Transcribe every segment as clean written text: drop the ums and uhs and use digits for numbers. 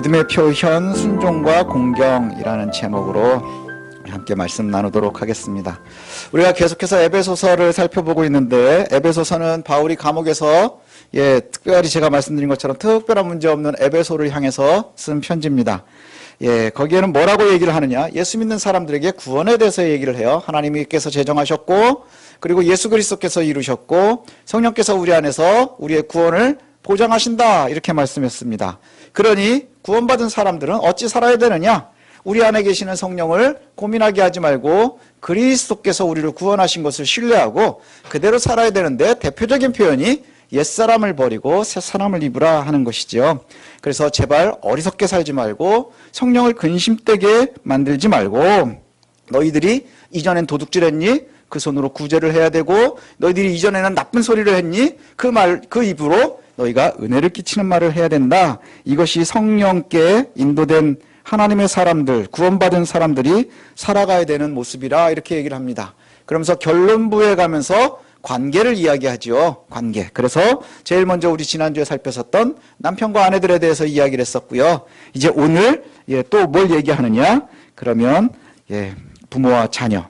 믿음의 표현 순종과 공경이라는 제목으로 함께 말씀 나누도록 하겠습니다. 우리가 계속해서 에베소서를 살펴보고 있는데, 에베소서는 바울이 감옥에서 특별히 제가 말씀드린 것처럼 특별한 문제 없는 에베소를 향해서 쓴 편지입니다. 거기에는 뭐라고 얘기를 하느냐, 예수 믿는 사람들에게 구원에 대해서 얘기를 해요. 하나님께서 제정하셨고, 그리고 예수 그리스도께서 이루셨고, 성령께서 우리 안에서 우리의 구원을 보장하신다, 이렇게 말씀했습니다. 그러니 구원받은 사람들은 어찌 살아야 되느냐? 우리 안에 계시는 성령을 고민하게 하지 말고 그리스도께서 우리를 구원하신 것을 신뢰하고 그대로 살아야 되는데, 대표적인 표현이 옛사람을 버리고 새사람을 입으라 하는 것이죠. 그래서 제발 어리석게 살지 말고 성령을 근심되게 만들지 말고, 너희들이 이전엔 도둑질했니? 그 손으로 구제를 해야 되고, 너희들이 이전에는 나쁜 소리를 했니? 그 입으로 너희가 은혜를 끼치는 말을 해야 된다. 이것이 성령께 인도된 하나님의 사람들, 구원받은 사람들이 살아가야 되는 모습이라, 이렇게 얘기를 합니다. 그러면서 결론부에 가면서 관계를 이야기하죠. 관계. 그래서 제일 먼저 우리 지난주에 살펴봤던 남편과 아내들에 대해서 이야기를 했었고요. 이제 오늘 또 뭘 얘기하느냐? 그러면 부모와 자녀에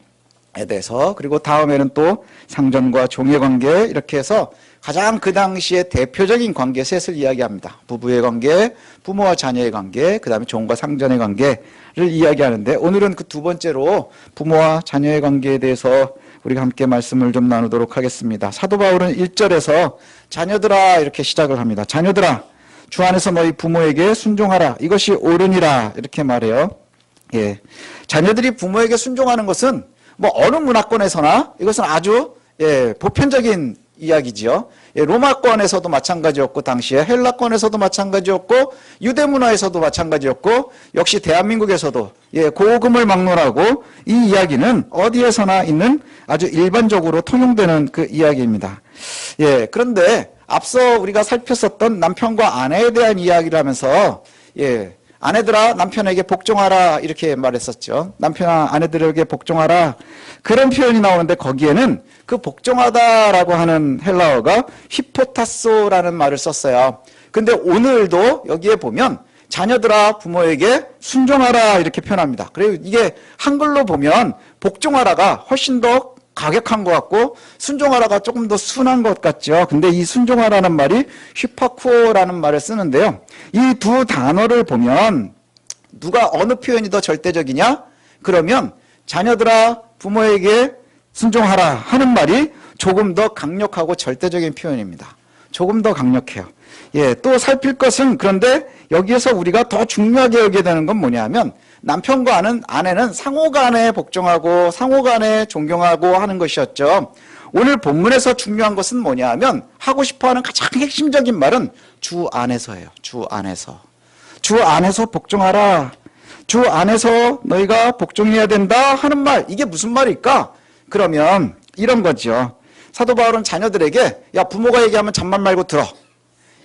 대해서, 그리고 다음에는 또 상전과 종의 관계, 이렇게 해서 가장 그 당시에 대표적인 관계 셋을 이야기합니다. 부부의 관계, 부모와 자녀의 관계, 그 다음에 종과 상전의 관계를 이야기하는데, 오늘은 그 두 번째로 부모와 자녀의 관계에 대해서 우리가 함께 말씀을 좀 나누도록 하겠습니다. 사도 바울은 1절에서 자녀들아, 이렇게 시작을 합니다. 자녀들아, 주 안에서 너희 부모에게 순종하라. 이것이 옳으니라. 이렇게 말해요. 자녀들이 부모에게 순종하는 것은 어느 문화권에서나 이것은 아주 보편적인 이야기지요. 로마권에서도 마찬가지였고, 당시에 헬라권에서도 마찬가지였고, 유대 문화에서도 마찬가지였고, 역시 대한민국에서도 고금을 막론하고 이 이야기는 어디에서나 있는 아주 일반적으로 통용되는 그 이야기입니다. 그런데 앞서 우리가 살폈었던 남편과 아내에 대한 이야기를 하면서 아내들아 남편에게 복종하라, 이렇게 말했었죠. 남편아 아내들에게 복종하라, 그런 표현이 나오는데, 거기에는 그 복종하다라고 하는 헬라어가 히포타소라는 말을 썼어요. 근데 오늘도 여기에 보면 자녀들아 부모에게 순종하라, 이렇게 표현합니다. 그리고 이게 한글로 보면 복종하라가 훨씬 더 가격한 것 같고 순종하라가 조금 더 순한 것 같죠. 근데 이 순종하라는 말이 휘파쿠오라는 말을 쓰는데요. 이 두 단어를 보면 누가 어느 표현이 더 절대적이냐? 그러면 자녀들아 부모에게 순종하라 하는 말이 조금 더 강력하고 절대적인 표현입니다. 조금 더 강력해요. 또 살필 것은, 그런데 여기에서 우리가 더 중요하게 여겨야 되는 건 뭐냐면, 남편과 아내는 상호간에 복종하고 상호간에 존경하고 하는 것이었죠. 오늘 본문에서 중요한 것은 뭐냐면, 하고 싶어하는 가장 핵심적인 말은 주 안에서예요. 주 안에서. 주 안에서 복종하라. 주 안에서 너희가 복종해야 된다 하는 말, 이게 무슨 말일까? 그러면 이런 거죠. 사도 바울은 자녀들에게 야, 부모가 얘기하면 잔말 말고 들어.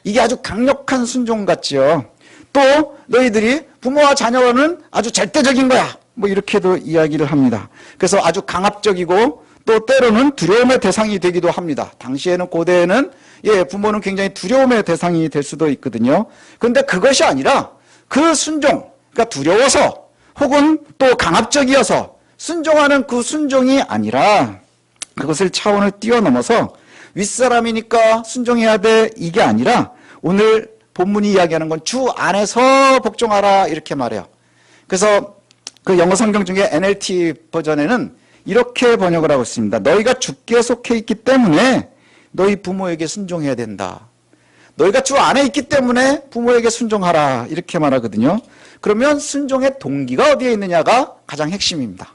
이게 아주 강력한 순종 같지요. 또 너희들이 부모와 자녀는 아주 절대적인 거야, 이렇게도 이야기를 합니다. 그래서 아주 강압적이고 또 때로는 두려움의 대상이 되기도 합니다. 당시에는, 고대에는 부모는 굉장히 두려움의 대상이 될 수도 있거든요. 그런데 그것이 아니라 그 순종, 그러니까 두려워서 혹은 또 강압적이어서 순종하는 그 순종이 아니라, 그것을 차원을 뛰어넘어서 윗사람이니까 순종해야 돼, 이게 아니라 오늘 본문이 이야기하는 건 주 안에서 복종하라, 이렇게 말해요. 그래서 그 영어 성경 중에 NLT 버전에는 이렇게 번역을 하고 있습니다. 너희가 주께 속해 있기 때문에 너희 부모에게 순종해야 된다. 너희가 주 안에 있기 때문에 부모에게 순종하라, 이렇게 말하거든요. 그러면 순종의 동기가 어디에 있느냐가 가장 핵심입니다.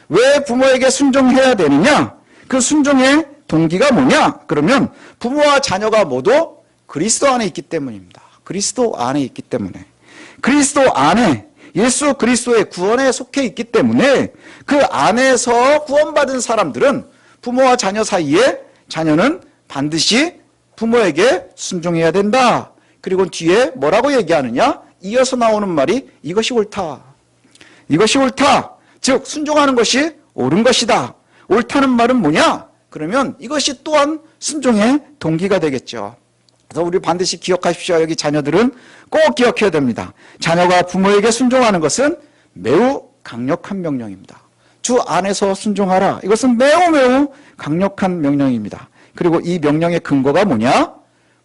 왜 부모에게 순종해야 되느냐? 그 순종의 동기가 뭐냐? 그러면 부모와 자녀가 모두 그리스도 안에 있기 때문입니다. 그리스도 안에 있기 때문에. 그리스도 안에, 예수 그리스도의 구원에 속해 있기 때문에 그 안에서 구원받은 사람들은 부모와 자녀 사이에, 자녀는 반드시 부모에게 순종해야 된다. 그리고 뒤에 뭐라고 얘기하느냐? 이어서 나오는 말이 이것이 옳다. 이것이 옳다. 즉 순종하는 것이 옳은 것이다. 옳다는 말은 뭐냐? 그러면 이것이 또한 순종의 동기가 되겠죠. 그래서 우리 반드시 기억하십시오. 여기 자녀들은 꼭 기억해야 됩니다. 자녀가 부모에게 순종하는 것은 매우 강력한 명령입니다. 주 안에서 순종하라. 이것은 매우 강력한 명령입니다. 그리고 이 명령의 근거가 뭐냐?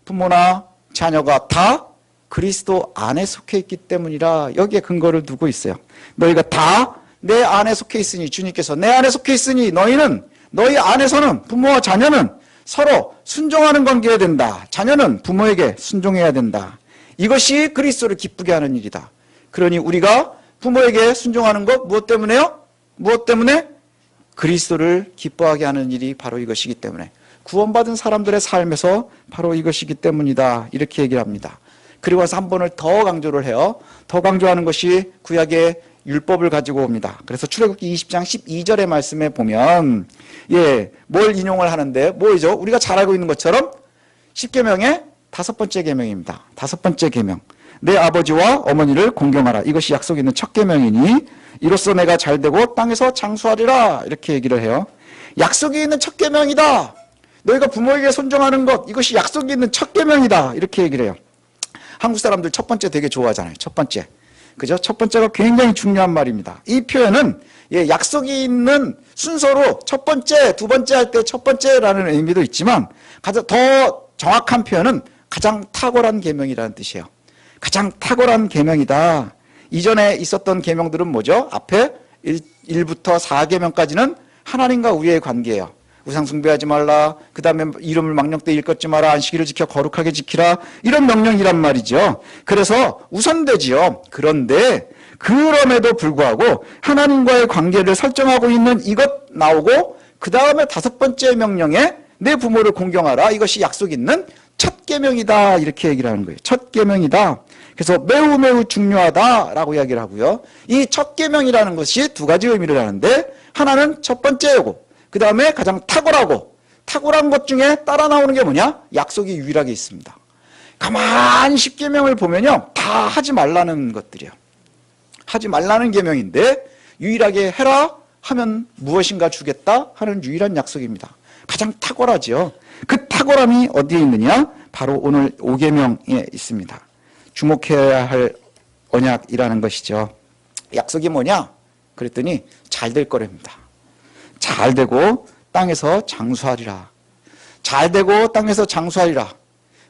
부모나 자녀가 다 그리스도 안에 속해 있기 때문이라 여기에 근거를 두고 있어요. 너희가 다 내 안에 속해 있으니, 주님께서 내 안에 속해 있으니 너희 안에서는, 부모와 자녀는 서로 순종하는 관계가 된다. 자녀는 부모에게 순종해야 된다. 이것이 그리스도를 기쁘게 하는 일이다. 그러니 우리가 부모에게 순종하는 것 무엇 때문에요? 무엇 때문에? 그리스도를 기뻐하게 하는 일이 바로 이것이기 때문에, 구원받은 사람들의 삶에서 바로 이것이기 때문이다. 이렇게 얘기를 합니다. 그리고 와서 한 번을 더 강조를 해요. 더 강조하는 것이 구약의 율법을 가지고 옵니다. 그래서 출애굽기 20장 12절의 말씀에 보면 뭘 인용을 하는데 뭐죠? 우리가 잘 알고 있는 것처럼 10계명의 5번째 계명입니다. 5번째 계명. 내 아버지와 어머니를 공경하라. 이것이 약속이 있는 첫 계명이니 이로써 내가 잘되고 땅에서 장수하리라. 이렇게 얘기를 해요. 약속이 있는 첫 계명이다. 너희가 부모에게 순종하는 것, 이것이 약속이 있는 첫 계명이다. 이렇게 얘기를 해요. 한국 사람들 첫 번째 되게 좋아하잖아요. 첫 번째. 그죠? 첫 번째가 굉장히 중요한 말입니다. 이 표현은 약속이 있는 순서로 첫 번째, 두 번째 할 때 첫 번째라는 의미도 있지만 가장 더 정확한 표현은 가장 탁월한 계명이라는 뜻이에요. 가장 탁월한 계명이다. 이전에 있었던 계명들은 뭐죠? 앞에 1부터 4계명까지는 하나님과 우리의 관계예요. 우상 숭배하지 말라. 그 다음에 이름을 망령 때 일컫지 마라. 안식일을 지켜 거룩하게 지키라. 이런 명령이란 말이죠. 그래서 우선되지요. 그런데 그럼에도 불구하고 하나님과의 관계를 설정하고 있는 이것 나오고 그 다음에 5번째 명령에 내 부모를 공경하라. 이것이 약속 있는 첫 계명이다. 이렇게 얘기를 하는 거예요. 첫 계명이다. 그래서 매우 중요하다라고 이야기를 하고요. 이 첫 계명이라는 것이 두 가지 의미를 하는데 하나는 첫 번째고 그 다음에 가장 탁월한 것 중에 따라 나오는 게 뭐냐? 약속이 유일하게 있습니다. 가만히 10계명을 보면요. 다 하지 말라는 것들이에요. 하지 말라는 계명인데 유일하게 해라 하면 무엇인가 주겠다 하는 유일한 약속입니다. 가장 탁월하죠. 그 탁월함이 어디에 있느냐? 바로 오늘 5계명에 있습니다. 주목해야 할 언약이라는 것이죠. 약속이 뭐냐? 그랬더니 잘 될 거랍니다. 잘 되고 땅에서 장수하리라. 잘 되고 땅에서 장수하리라.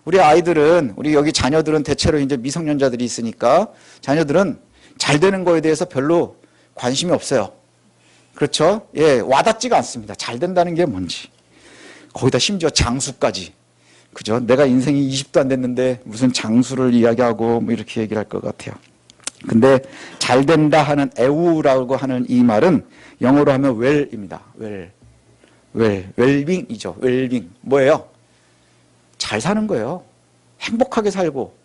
우리 아이들은, 우리 여기 자녀들은 대체로 이제 미성년자들이 있으니까 자녀들은 잘 되는 거에 대해서 별로 관심이 없어요. 그렇죠? 와닿지가 않습니다. 잘 된다는 게 뭔지. 거기다 심지어 장수까지. 그죠? 내가 인생이 20도 안 됐는데 무슨 장수를 이야기하고 뭐 이렇게 얘기를 할 것 같아요. 근데 잘 된다 하는 에우라고 하는 이 말은 영어로 하면 well입니다. 웰빙이죠. 웰빙. 뭐예요? 잘 사는 거예요. 행복하게 살고,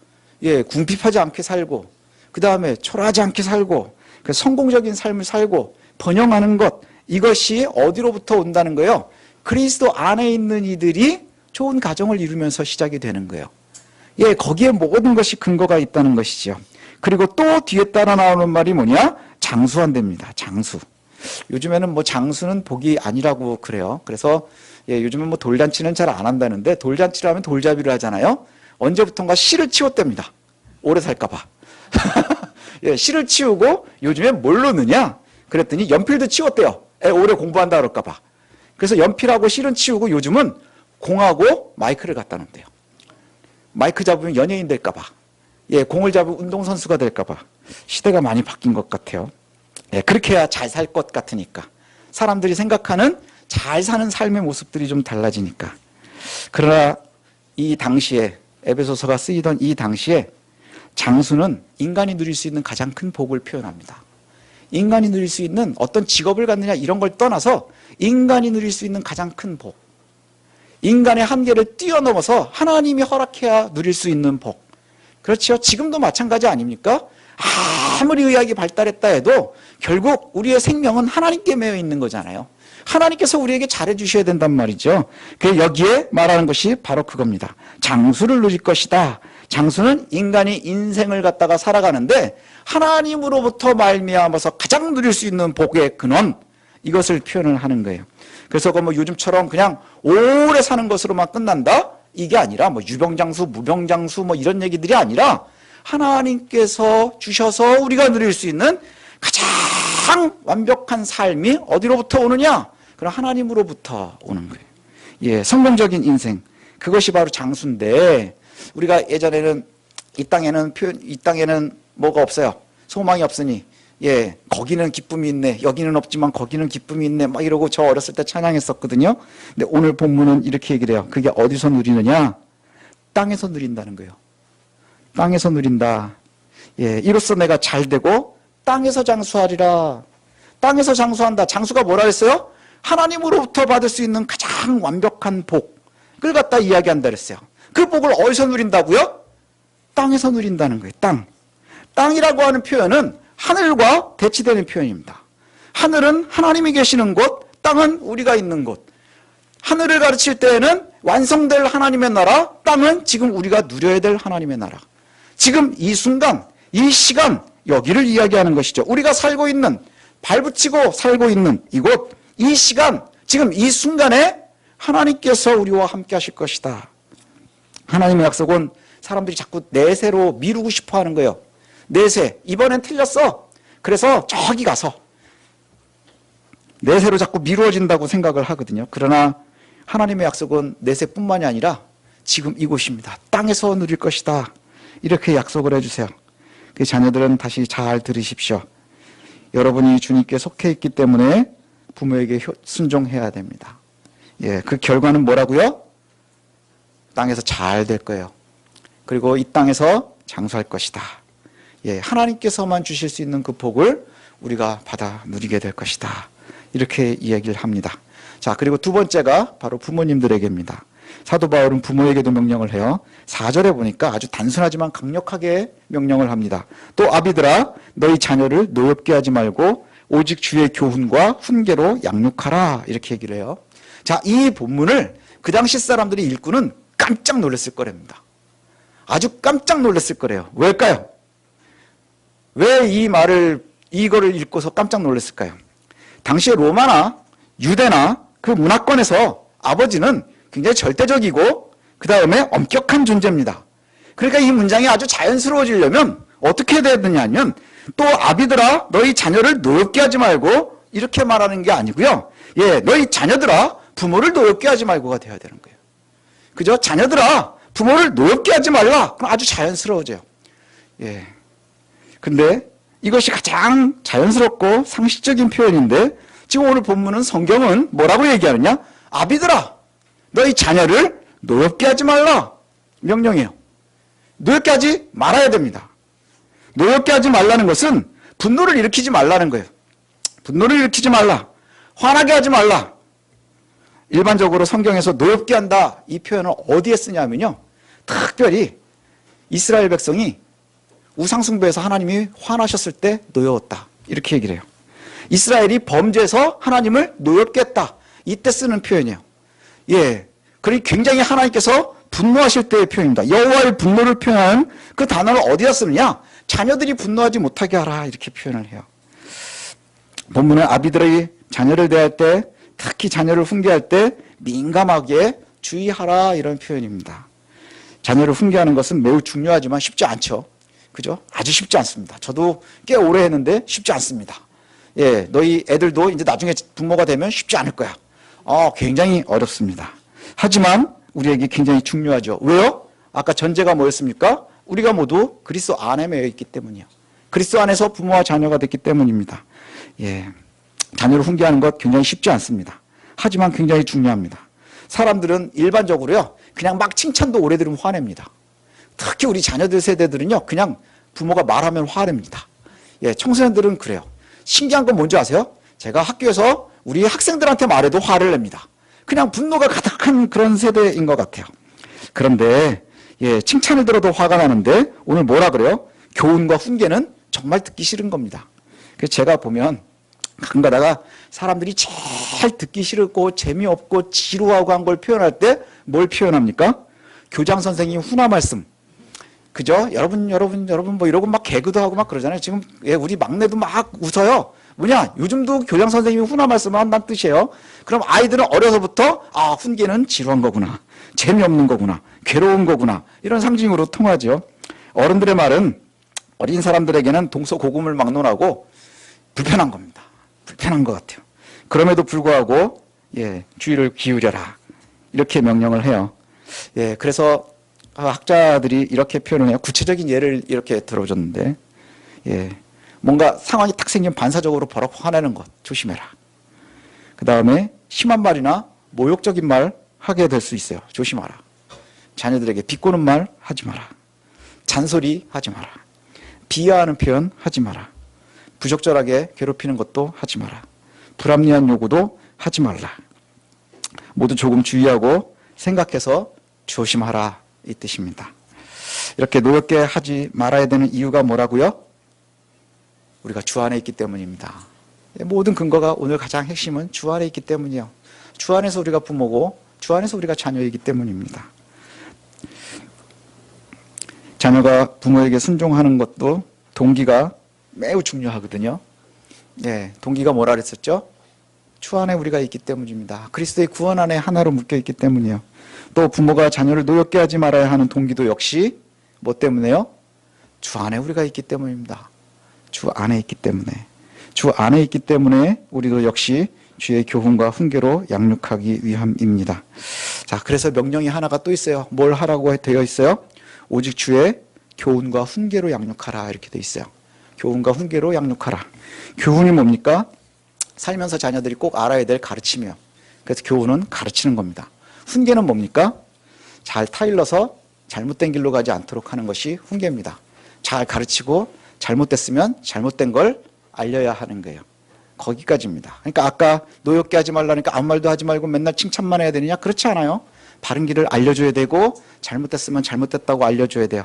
궁핍하지 않게 살고, 그 다음에 초라하지 않게 살고, 성공적인 삶을 살고, 번영하는 것, 이것이 어디로부터 온다는 거예요? 그리스도 안에 있는 이들이 좋은 가정을 이루면서 시작이 되는 거예요. 거기에 모든 것이 근거가 있다는 것이죠. 그리고 또 뒤에 따라 나오는 말이 뭐냐? 장수한답니다. 장수. 요즘에는 뭐 장수는 복이 아니라고 그래요. 그래서 요즘은 뭐 돌잔치는 잘 안 한다는데 돌잔치를 하면 돌잡이를 하잖아요. 언제부턴가 씨를 치웠답니다. 오래 살까봐. 씨를 치우고 요즘에 뭘로 넣냐? 그랬더니 연필도 치웠대요. 오래 공부한다 그럴까봐. 그래서 연필하고 씨는 치우고 요즘은 공하고 마이크를 갖다 놓는데요. 마이크 잡으면 연예인 될까봐. 공을 잡으면 운동선수가 될까봐. 시대가 많이 바뀐 것 같아요. 그렇게 해야 잘 살 것 같으니까. 사람들이 생각하는 잘 사는 삶의 모습들이 좀 달라지니까. 그러나 이 당시에, 에베소서가 쓰이던 이 당시에 장수는 인간이 누릴 수 있는 가장 큰 복을 표현합니다. 인간이 누릴 수 있는 어떤 직업을 갖느냐 이런 걸 떠나서 인간이 누릴 수 있는 가장 큰 복. 인간의 한계를 뛰어넘어서 하나님이 허락해야 누릴 수 있는 복. 그렇죠? 지금도 마찬가지 아닙니까? 아무리 의학이 발달했다 해도 결국 우리의 생명은 하나님께 매여 있는 거잖아요. 하나님께서 우리에게 잘해주셔야 된단 말이죠. 여기에 말하는 것이 바로 그겁니다. 장수를 누릴 것이다. 장수는 인간이 인생을 갖다가 살아가는데 하나님으로부터 말미암아서 가장 누릴 수 있는 복의 근원, 이것을 표현을 하는 거예요. 그래서 뭐 요즘처럼 그냥 오래 사는 것으로만 끝난다? 이게 아니라 뭐 유병장수, 무병장수 뭐 이런 얘기들이 아니라 하나님께서 주셔서 우리가 누릴 수 있는 가장 완벽한 삶이 어디로부터 오느냐? 그럼 하나님으로부터 오는 거예요. 예, 성공적인 인생. 그것이 바로 장수인데 우리가 예전에는 이 땅에는 뭐가 없어요. 소망이 없으니 예, 거기는 기쁨이 있네. 여기는 없지만 거기는 기쁨이 있네. 막 이러고 저 어렸을 때 찬양했었거든요. 근데 오늘 본문은 이렇게 얘기를 해요. 그게 어디서 누리느냐? 땅에서 누린다는 거예요. 땅에서 누린다. 예, 이로써 내가 잘 되고 땅에서 장수하리라. 땅에서 장수한다. 장수가 뭐라 했어요? 하나님으로부터 받을 수 있는 가장 완벽한 복을 갖다 이야기한다 그랬어요. 그 복을 어디서 누린다고요? 땅에서 누린다는 거예요. 땅. 땅이라고 하는 표현은 하늘과 대치되는 표현입니다. 하늘은 하나님이 계시는 곳, 땅은 우리가 있는 곳. 하늘을 가르칠 때에는 완성될 하나님의 나라, 땅은 지금 우리가 누려야 될 하나님의 나라. 지금 이 순간, 이 시간, 여기를 이야기하는 것이죠. 우리가 살고 있는, 발붙이고 살고 있는 이곳, 이 시간, 지금 이 순간에 하나님께서 우리와 함께 하실 것이다. 하나님의 약속은 사람들이 자꾸 내세로 미루고 싶어 하는 거예요. 내세, 이번엔 틀렸어. 그래서 저기 가서 내세로 자꾸 미루어진다고 생각을 하거든요. 그러나 하나님의 약속은 내세뿐만이 아니라 지금 이곳입니다. 땅에서 누릴 것이다. 이렇게 약속을 해주세요. 그 자녀들은 다시 잘 들으십시오. 여러분이 주님께 속해 있기 때문에 부모에게 순종해야 됩니다. 예, 그 결과는 뭐라고요? 땅에서 잘 될 거예요. 그리고 이 땅에서 장수할 것이다. 예, 하나님께서만 주실 수 있는 그 복을 우리가 받아 누리게 될 것이다. 이렇게 이야기를 합니다. 자, 그리고 두 번째가 바로 부모님들에게입니다. 사도 바울은 부모에게도 명령을 해요. 4절에 보니까 아주 단순하지만 강력하게 명령을 합니다. 또 아비들아 너희 자녀를 노엽게 하지 말고 오직 주의 교훈과 훈계로 양육하라. 이렇게 얘기를 해요. 자, 이 본문을 그 당시 사람들이 읽고는 깜짝 놀랐을 거랍니다. 아주 깜짝 놀랐을 거래요. 왜일까요? 왜 이거를 읽고서 깜짝 놀랐을까요? 당시에 로마나 유대나 그 문화권에서 아버지는 굉장히 절대적이고 그 다음에 엄격한 존재입니다. 그러니까 이 문장이 아주 자연스러워지려면 어떻게 해야 되느냐면 또 아비들아 너희 자녀를 노엽게 하지 말고 이렇게 말하는 게 아니고요. 예, 너희 자녀들아 부모를 노엽게 하지 말고가 돼야 되는 거예요. 그죠? 자녀들아 부모를 노엽게 하지 말라. 그럼 아주 자연스러워져요. 예. 근데 이것이 가장 자연스럽고 상식적인 표현인데 지금 오늘 본문은 성경은 뭐라고 얘기하느냐? 아비들아 너희 자녀를 노엽게 하지 말라. 명령이에요. 노엽게 하지 말아야 됩니다. 노엽게 하지 말라는 것은 분노를 일으키지 말라는 거예요. 분노를 일으키지 말라. 화나게 하지 말라. 일반적으로 성경에서 노엽게 한다 이 표현을 어디에 쓰냐면요. 특별히 이스라엘 백성이 우상숭배에서 하나님이 화나셨을 때 노여웠다. 이렇게 얘기를 해요. 이스라엘이 범죄해서 하나님을 노엽게 했다. 이때 쓰는 표현이에요. 예, 그리고 굉장히 하나님께서 분노하실 때의 표현입니다. 여호와의 분노를 표현하는 그 단어를 어디다 쓰느냐? 자녀들이 분노하지 못하게 하라. 이렇게 표현을 해요. 본문은 아비들의 자녀를 대할 때 특히 자녀를 훈계할 때 민감하게 주의하라 이런 표현입니다. 자녀를 훈계하는 것은 매우 중요하지만 쉽지 않죠. 그죠? 아주 쉽지 않습니다. 저도 꽤 오래 했는데 쉽지 않습니다. 예, 너희 애들도 이제 나중에 부모가 되면 쉽지 않을 거야. 굉장히 어렵습니다. 하지만 우리에게 굉장히 중요하죠. 왜요? 아까 전제가 뭐였습니까? 우리가 모두 그리스도 안에 매여 있기 때문이요. 그리스도 안에서 부모와 자녀가 됐기 때문입니다. 예, 자녀를 훈계하는 것 굉장히 쉽지 않습니다. 하지만 굉장히 중요합니다. 사람들은 일반적으로요, 그냥 막 칭찬도 오래 들으면 화냅니다. 특히 우리 자녀들 세대들은요, 그냥 부모가 말하면 화냅니다. 예, 청소년들은 그래요. 신기한 건 뭔지 아세요? 제가 학교에서 우리 학생들한테 말해도 화를 냅니다. 그냥 분노가 가득한 그런 세대인 것 같아요. 그런데 예, 칭찬을 들어도 화가 나는데 오늘 뭐라 그래요? 교훈과 훈계는 정말 듣기 싫은 겁니다. 그래서 제가 보면 가끔 가다가 사람들이 제일 듣기 싫고 재미없고 지루하고 한 걸 표현할 때 뭘 표현합니까? 교장 선생님 훈화 말씀. 그죠? 여러분 뭐 이러고 막 개그도 하고 막 그러잖아요. 지금 예, 우리 막내도 막 웃어요. 뭐냐? 요즘도 교장 선생님이 훈화 말씀을 한다는 뜻이에요. 그럼 아이들은 어려서부터 훈계는 지루한 거구나. 재미없는 거구나. 괴로운 거구나. 이런 상징으로 통하죠. 어른들의 말은 어린 사람들에게는 동서고금을 막론하고 불편한 겁니다. 불편한 것 같아요. 그럼에도 불구하고 주의를 기울여라. 이렇게 명령을 해요. 그래서 학자들이 이렇게 표현을 해요. 구체적인 예를 이렇게 들어줬는데 뭔가 상황이 딱 생기면 반사적으로 버럭 화내는 것 조심해라. 그 다음에 심한 말이나 모욕적인 말 하게 될 수 있어요. 조심하라. 자녀들에게 비꼬는 말 하지 마라. 잔소리 하지 마라. 비하하는 표현 하지 마라. 부적절하게 괴롭히는 것도 하지 마라. 불합리한 요구도 하지 말라. 모두 조금 주의하고 생각해서 조심하라 이 뜻입니다. 이렇게 노엽게 하지 말아야 되는 이유가 뭐라고요? 우리가 주 안에 있기 때문입니다. 모든 근거가 오늘 가장 핵심은 주 안에 있기 때문이에요. 주 안에서 우리가 부모고 주 안에서 우리가 자녀이기 때문입니다. 자녀가 부모에게 순종하는 것도 동기가 매우 중요하거든요. 동기가 뭐라 그랬었죠? 주 안에 우리가 있기 때문입니다. 그리스도의 구원 안에 하나로 묶여 있기 때문이에요. 또 부모가 자녀를 노엽게 하지 말아야 하는 동기도 역시 뭐 때문에요? 주 안에 우리가 있기 때문입니다. 주 안에 있기 때문에. 주 안에 있기 때문에 우리도 역시 주의 교훈과 훈계로 양육하기 위함입니다. 자, 그래서 명령이 하나가 또 있어요. 뭘 하라고 되어 있어요? 오직 주의 교훈과 훈계로 양육하라 이렇게 되어 있어요. 교훈과 훈계로 양육하라. 교훈이 뭡니까? 살면서 자녀들이 꼭 알아야 될 가르침이에요. 그래서 교훈은 가르치는 겁니다. 훈계는 뭡니까? 잘 타일러서 잘못된 길로 가지 않도록 하는 것이 훈계입니다. 잘 가르치고 잘못됐으면 잘못된 걸 알려야 하는 거예요. 거기까지입니다. 그러니까 아까 노엽게 하지 말라니까 아무 말도 하지 말고 맨날 칭찬만 해야 되느냐? 그렇지 않아요. 바른 길을 알려줘야 되고 잘못됐으면 잘못됐다고 알려줘야 돼요.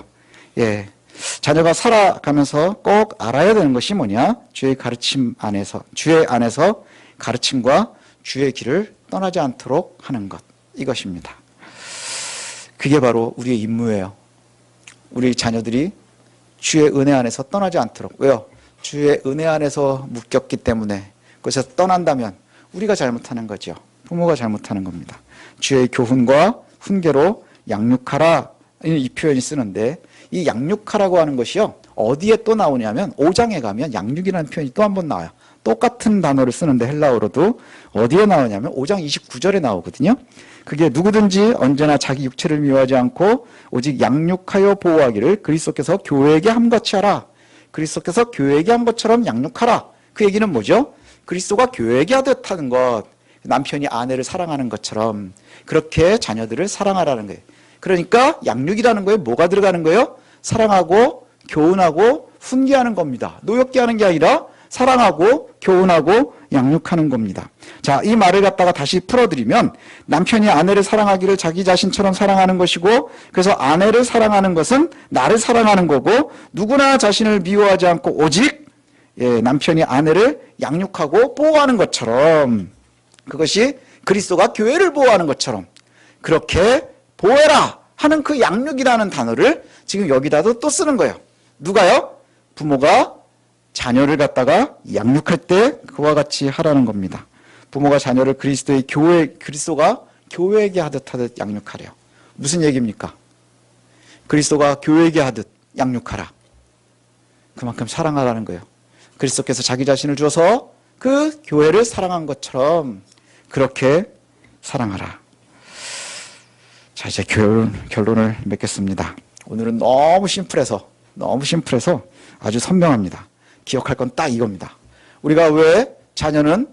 자녀가 살아가면서 꼭 알아야 되는 것이 뭐냐? 주의 가르침 안에서, 주의 안에서 가르침과 주의 길을 떠나지 않도록 하는 것. 이것입니다. 그게 바로 우리의 임무예요. 우리 자녀들이 주의 은혜 안에서 떠나지 않도록. 왜요? 주의 은혜 안에서 묶였기 때문에. 그래서 떠난다면 우리가 잘못하는 거죠. 부모가 잘못하는 겁니다. 주의 교훈과 훈계로 양육하라 이 표현이 쓰는데 이 양육하라고 하는 것이요. 어디에 또 나오냐면 5장에 가면 양육이라는 표현이 또 한 번 나와요. 똑같은 단어를 쓰는데 헬라어로도 어디에 나오냐면 5장 29절에 나오거든요. 그게 누구든지 언제나 자기 육체를 미워하지 않고 오직 양육하여 보호하기를 그리스도께서 교회에게 함같이 하라. 그리스도께서 교회에게 한 것처럼 양육하라. 그 얘기는 뭐죠? 그리스도가 교회에게 하듯 하는 것. 남편이 아내를 사랑하는 것처럼 그렇게 자녀들을 사랑하라는 거예요. 그러니까 양육이라는 거에 뭐가 들어가는 거예요? 사랑하고 교훈하고 훈계하는 겁니다. 노엽게 하는 게 아니라 사랑하고 교훈하고 양육하는 겁니다. 자, 이 말을 갖다가 다시 풀어드리면 남편이 아내를 사랑하기를 자기 자신처럼 사랑하는 것이고 그래서 아내를 사랑하는 것은 나를 사랑하는 거고 누구나 자신을 미워하지 않고 오직 남편이 아내를 양육하고 보호하는 것처럼 그것이 그리스도가 교회를 보호하는 것처럼 그렇게 보호해라 하는 그 양육이라는 단어를 지금 여기다도 또 쓰는 거예요. 누가요? 부모가 자녀를 갖다가 양육할 때 그와 같이 하라는 겁니다. 부모가 자녀를 그리스도가 교회에게 하듯 양육하래요. 무슨 얘기입니까? 그리스도가 교회에게 하듯 양육하라. 그만큼 사랑하라는 거예요. 그리스도께서 자기 자신을 주어서 그 교회를 사랑한 것처럼 그렇게 사랑하라. 자, 이제 결론을 맺겠습니다. 오늘은 너무 심플해서 아주 선명합니다. 기억할 건 딱 이겁니다. 우리가 왜 자녀는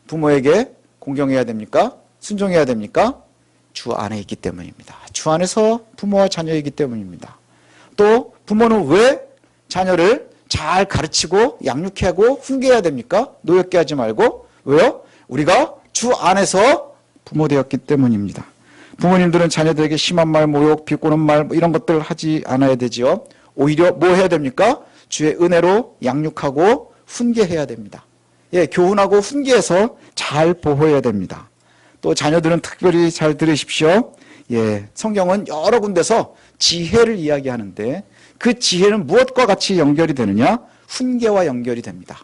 부모에게 공경해야 됩니까? 순종해야 됩니까? 주 안에 있기 때문입니다. 주 안에서 부모와 자녀이기 때문입니다. 또 부모는 왜 자녀를 잘 가르치고 양육해야 하고 훈계해야 됩니까? 노엽게 하지 말고. 왜요? 우리가 주 안에서 부모 되었기 때문입니다. 부모님들은 자녀들에게 심한 말, 모욕, 비꼬는 말 이런 것들 하지 않아야 되지요. 오히려 뭐 해야 됩니까? 주의 은혜로 양육하고 훈계해야 됩니다. 교훈하고 훈계해서 잘 보호해야 됩니다. 또 자녀들은 특별히 잘 들으십시오. 성경은 여러 군데서 지혜를 이야기하는데 그 지혜는 무엇과 같이 연결이 되느냐? 훈계와 연결이 됩니다.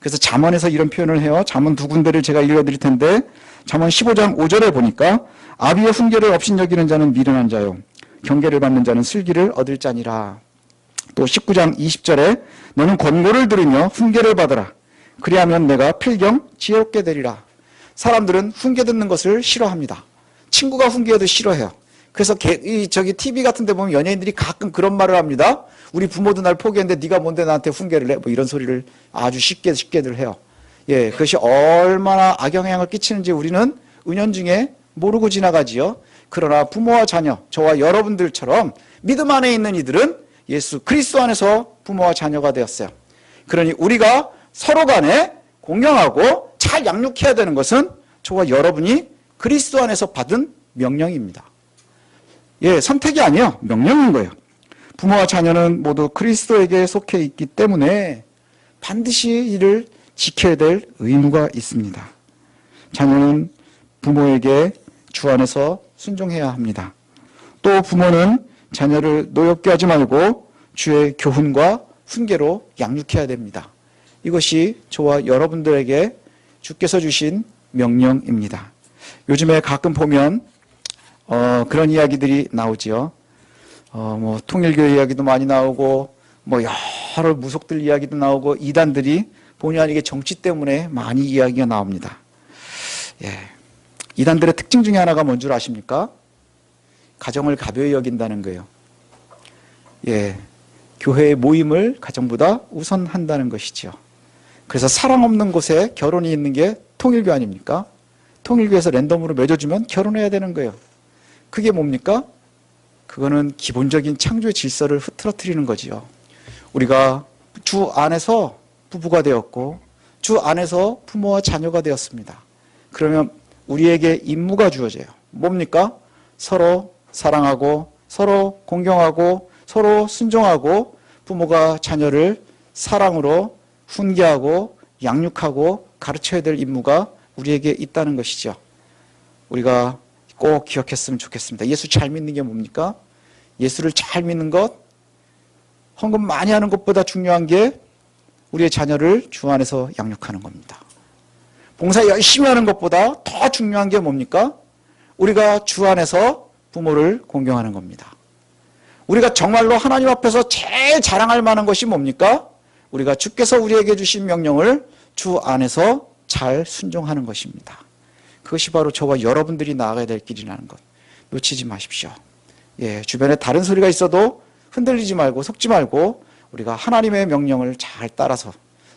그래서 잠언에서 이런 표현을 해요. 잠언 두 군데를 제가 읽어드릴 텐데 잠언 15장 5절에 보니까 아비의 훈계를 업신여기는 자는 미련한 자요 경계를 받는 자는 슬기를 얻을 자니라. 또 19장 20절에 너는 권고를 들으며 훈계를 받으라. 그리하면 내가 필경 지혜롭게 되리라. 사람들은 훈계 듣는 것을 싫어합니다. 친구가 훈계해도 싫어해요. 그래서 TV 같은 데 보면 연예인들이 가끔 그런 말을 합니다. 우리 부모도 날 포기했는데 네가 뭔데 나한테 훈계를 해? 뭐 이런 소리를 아주 쉽게들 해요. 예, 그것이 얼마나 악영향을 끼치는지 우리는 은연중에 모르고 지나가지요. 그러나 부모와 자녀, 저와 여러분들처럼 믿음 안에 있는 이들은 예수 그리스도 안에서 부모와 자녀가 되었어요. 그러니 우리가 서로 간에 공경하고 잘 양육해야 되는 것은 저와 여러분이 그리스도 안에서 받은 명령입니다. 예, 선택이 아니에요. 명령인 거예요. 부모와 자녀는 모두 그리스도에게 속해 있기 때문에 반드시 이를 지켜야 될 의무가 있습니다. 자녀는 부모에게 주 안에서 순종해야 합니다. 또 부모는 자녀를 노엽게 하지 말고 주의 교훈과 훈계로 양육해야 됩니다. 이것이 저와 여러분들에게 주께서 주신 명령입니다. 요즘에 가끔 보면 그런 이야기들이 나오지요. 뭐 통일교회 이야기도 많이 나오고 뭐 여러 무속들 이야기도 나오고 이단들이 본의 아니게 정치 때문에 많이 이야기가 나옵니다. 예. 이단들의 특징 중에 하나가 뭔 줄 아십니까? 가정을 가벼이 여긴다는 거예요. 예. 교회의 모임을 가정보다 우선한다는 것이죠. 그래서 사랑 없는 곳에 결혼이 있는 게 통일교 아닙니까? 통일교에서 랜덤으로 맺어주면 결혼해야 되는 거예요. 그게 뭡니까? 그거는 기본적인 창조의 질서를 흐트러뜨리는 거지요. 우리가 주 안에서 부부가 되었고 주 안에서 부모와 자녀가 되었습니다. 그러면 우리에게 임무가 주어져요. 뭡니까? 서로 사랑하고 서로 공경하고 서로 순종하고 부모가 자녀를 사랑으로 훈계하고 양육하고 가르쳐야 될 임무가 우리에게 있다는 것이죠. 우리가 꼭 기억했으면 좋겠습니다. 예수 잘 믿는 게 뭡니까? 예수를 잘 믿는 것, 헌금 많이 하는 것보다 중요한 게 우리의 자녀를 주 안에서 양육하는 겁니다. 봉사 열심히 하는 것보다 더 중요한 게 뭡니까? 우리가 주 안에서 부모를 공경하는 겁니다. 우리가 정말로 하나님 앞에서 제일 자랑할 만한 것이 뭡니까? 우리가 주께서 우리에게 주신 명령을 주 안에서 잘 순종하는 것입니다. 그것이 바로 저와 여러분들이 나아가야 될 길이라는 것 놓치지 마십시오. 예, 주변에 다른 소리가 있어도 흔들리지 말고 속지 말고 우리가 하나님의 명령을 잘 따라서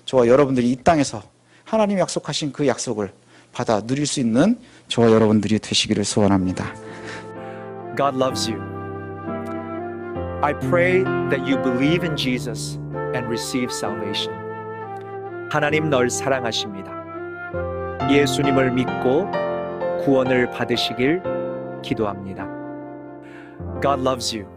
저와 여러분들이 이 땅에서 하나님이 약속하신 그 약속을 받아 누릴 수 있는 저와 여러분들이 되시기를 소원합니다. God loves you. I pray that you believe in Jesus and receive salvation. 하나님 널 사랑하십니다. 예수님을 믿고 구원을 받으시길 기도합니다. God loves you.